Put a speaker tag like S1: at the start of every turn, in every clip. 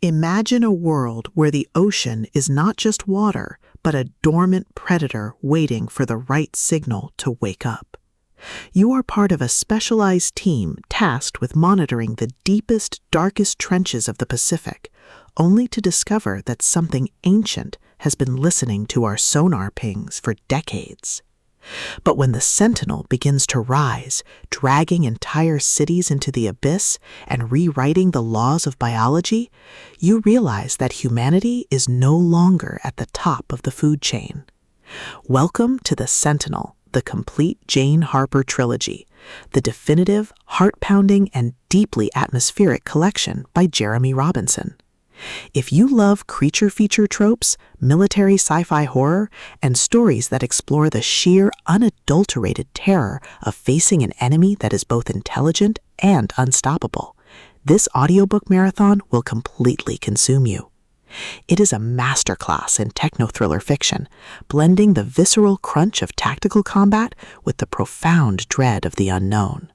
S1: Imagine a world where the ocean is not just water, but a dormant predator waiting for the right signal to wake up. You are part of a specialized team tasked with monitoring the deepest, darkest trenches of the Pacific, only to discover that something ancient has been listening to our sonar pings for decades. But when the Sentinel begins to rise, dragging entire cities into the abyss and rewriting the laws of biology, you realize that humanity is no longer at the top of the food chain. Welcome to the Sentinel, the Complete Jane Harper Trilogy, the definitive, heart-pounding, and deeply atmospheric collection by Jeremy Robinson. If you love creature feature tropes, military sci-fi horror, and stories that explore the sheer, unadulterated terror of facing an enemy that is both intelligent and unstoppable, this audiobook marathon will completely consume you. It is a masterclass in techno-thriller fiction, blending the visceral crunch of tactical combat with the profound dread of the unknown.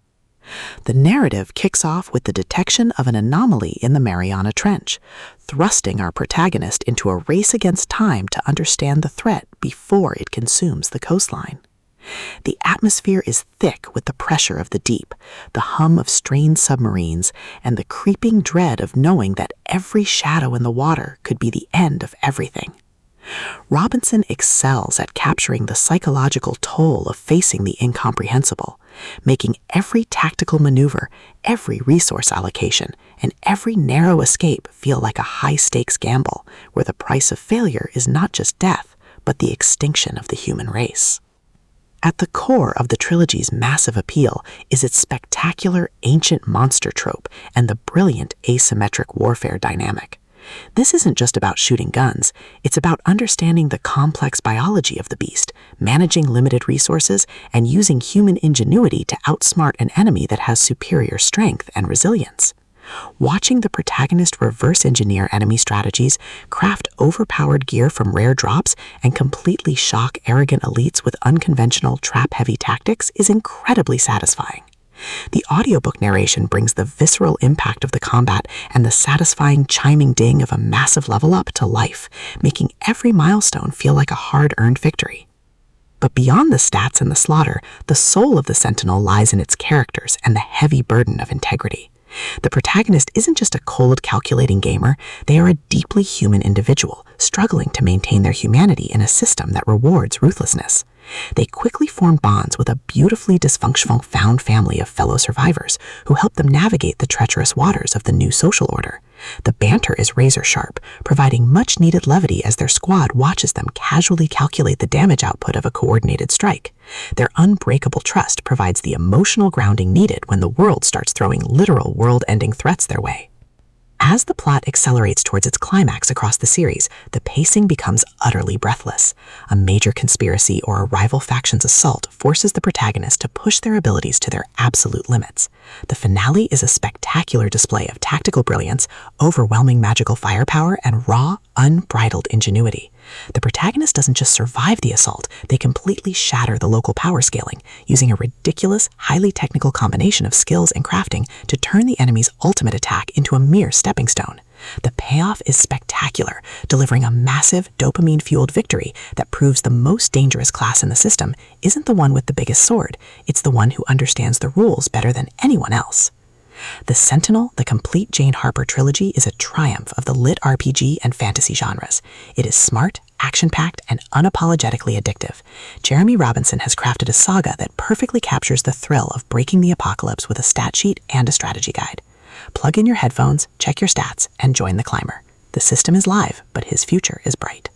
S1: The narrative kicks off with the detection of an anomaly in the Mariana Trench, thrusting our protagonist into a race against time to understand the threat before it consumes the coastline. The atmosphere is thick with the pressure of the deep, the hum of strained submarines, and the creeping dread of knowing that every shadow in the water could be the end of everything. Robinson excels at capturing the psychological toll of facing the incomprehensible, making every tactical maneuver, every resource allocation, and every narrow escape feel like a high-stakes gamble, where the price of failure is not just death, but the extinction of the human race. At the core of the trilogy's massive appeal is its spectacular ancient monster trope and the brilliant asymmetric warfare dynamic. This isn't just about shooting guns, it's about understanding the complex biology of the beast, managing limited resources, and using human ingenuity to outsmart an enemy that has superior strength and resilience. Watching the protagonist reverse engineer enemy strategies, craft overpowered gear from rare drops, and completely shock arrogant elites with unconventional trap-heavy tactics is incredibly satisfying. The audiobook narration brings the visceral impact of the combat and the satisfying chiming ding of a massive level up to life, making every milestone feel like a hard-earned victory. But beyond the stats and the slaughter, the soul of the Sentinel lies in its characters and the heavy burden of integrity. The protagonist isn't just a cold, calculating gamer, they are a deeply human individual, struggling to maintain their humanity in a system that rewards ruthlessness. They quickly form bonds with a beautifully dysfunctional found family of fellow survivors who help them navigate the treacherous waters of the new social order. The banter is razor-sharp, providing much-needed levity as their squad watches them casually calculate the damage output of a coordinated strike. Their unbreakable trust provides the emotional grounding needed when the world starts throwing literal world-ending threats their way. As the plot accelerates towards its climax across the series, the pacing becomes utterly breathless. A major conspiracy or a rival faction's assault forces the protagonist to push their abilities to their absolute limits. The finale is a spectacular display of tactical brilliance, overwhelming magical firepower, and raw, unbridled ingenuity. The protagonist doesn't just survive the assault, they completely shatter the local power scaling, using a ridiculous, highly technical combination of skills and crafting to turn the enemy's ultimate attack into a mere stepping stone. The payoff is spectacular, delivering a massive, dopamine-fueled victory that proves the most dangerous class in the system isn't the one with the biggest sword, it's the one who understands the rules better than anyone else. The Sentinel, the Complete Jane Harper Trilogy, is a triumph of the LitRPG and fantasy genres. It is smart, action-packed, and unapologetically addictive. Jeremy Robinson has crafted a saga that perfectly captures the thrill of breaking the apocalypse with a stat sheet and a strategy guide. Plug in your headphones, check your stats, and join the climber. The system is live, but his future is bright.